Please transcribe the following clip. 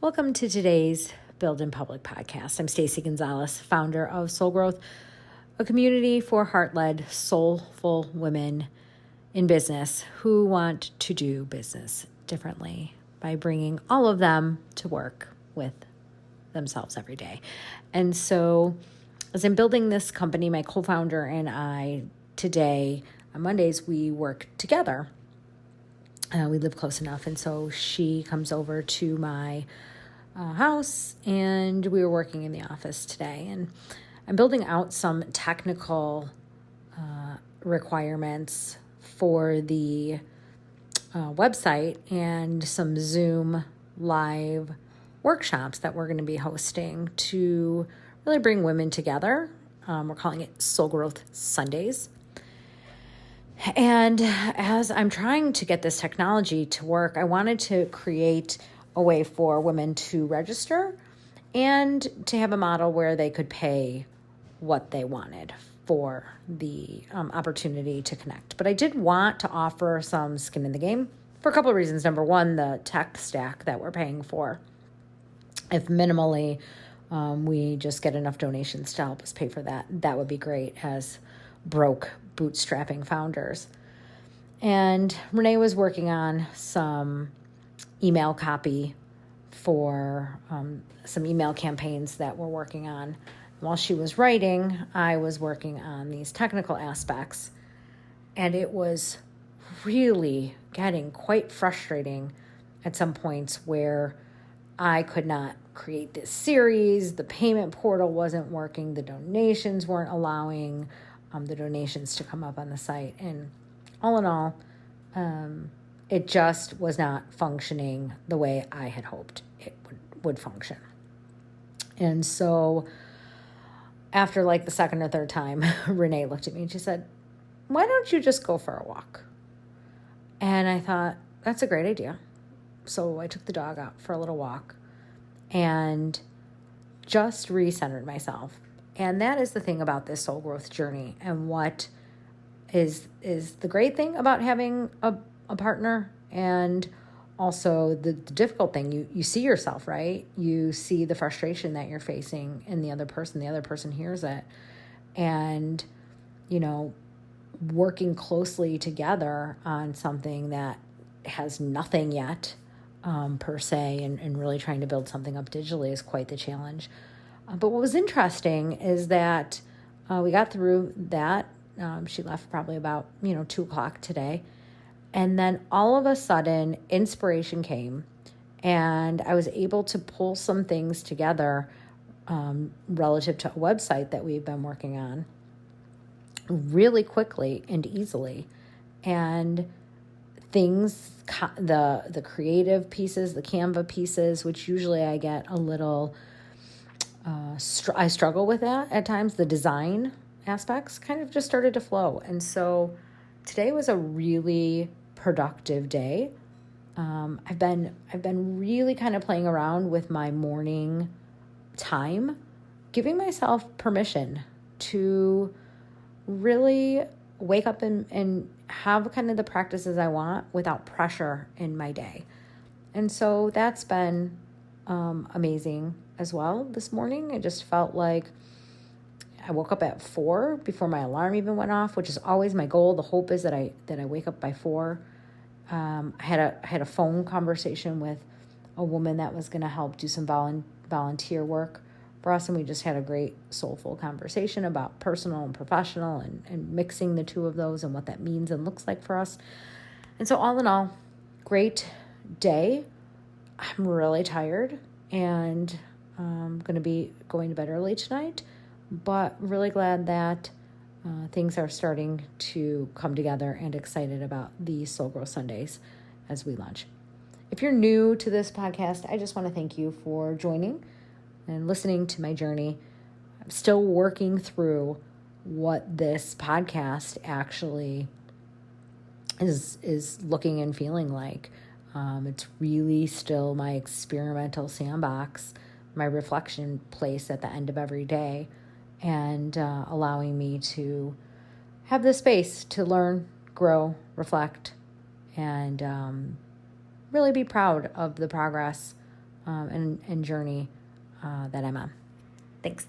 Welcome to today's Build in Public podcast. I'm Stacy Gonzalez, founder of Soul Growth, a community for heart-led, soulful women in business who want to do business differently by bringing all of them to work with themselves every day. And so as I'm building this company, my co-founder and I today, on Mondays, we work together. We live close enough. And so she comes over to my house and we were working in the office today. And I'm building out some technical requirements for the website and some Zoom live workshops that we're going to be hosting to really bring women together. We're calling it Soul Growth Sundays. And as I'm trying to get this technology to work, I wanted to create a way for women to register and to have a model where they could pay what they wanted for the opportunity to connect. But I did want to offer some skin in the game for a couple of reasons. Number one, the tech stack that we're paying for. If minimally we just get enough donations to help us pay for that, that would be great as broke bootstrapping founders. And Renee was working on some email copy for some email campaigns that we're working on. While she was writing, I was working on these technical aspects, and it was really getting quite frustrating at some points where I could not create this series, the payment portal wasn't working, the donations weren't allowing the donations to come up on the site. And all in all, it just was not functioning the way I had hoped it would function. And so after like the second or third time, Renee looked at me and she said, "Why don't you just go for a walk?" And I thought, that's a great idea. So I took the dog out for a little walk and just recentered myself. And that is the thing about this soul growth journey, and what is the great thing about having a partner, and also the difficult thing. You see yourself, right? You see the frustration that you're facing in the other person hears it. And, working closely together on something that has nothing yet, per se, and really trying to build something up digitally is quite the challenge. But what was interesting is that we got through that. She left probably about 2:00 today. And then all of a sudden, inspiration came, and I was able to pull some things together relative to a website that we've been working on really quickly and easily. And things, the creative pieces, the Canva pieces, which usually I get a little... I struggle with that at times. The design aspects kind of just started to flow. And so today was a really productive day. I've been really kind of playing around with my morning time, giving myself permission to really wake up and have kind of the practices I want without pressure in my day. And so that's been amazing as well this morning. I just felt like I woke up at 4 before my alarm even went off, which is always my goal. The hope is that I wake up by 4. I had a phone conversation with a woman that was going to help do some volunteer work for us, and we just had a great soulful conversation about personal and professional and mixing the two of those and what that means and looks like for us. And so all in all, great day. I'm really tired, and I'm going to be going to bed early tonight, but really glad that things are starting to come together, and excited about the Soul Growth Sundays as we launch. If you're new to this podcast, I just want to thank you for joining and listening to my journey. I'm still working through what this podcast actually is looking and feeling like. It's really still my experimental sandbox, my reflection place at the end of every day, and allowing me to have the space to learn, grow, reflect, and really be proud of the progress and journey that I'm on. Thanks.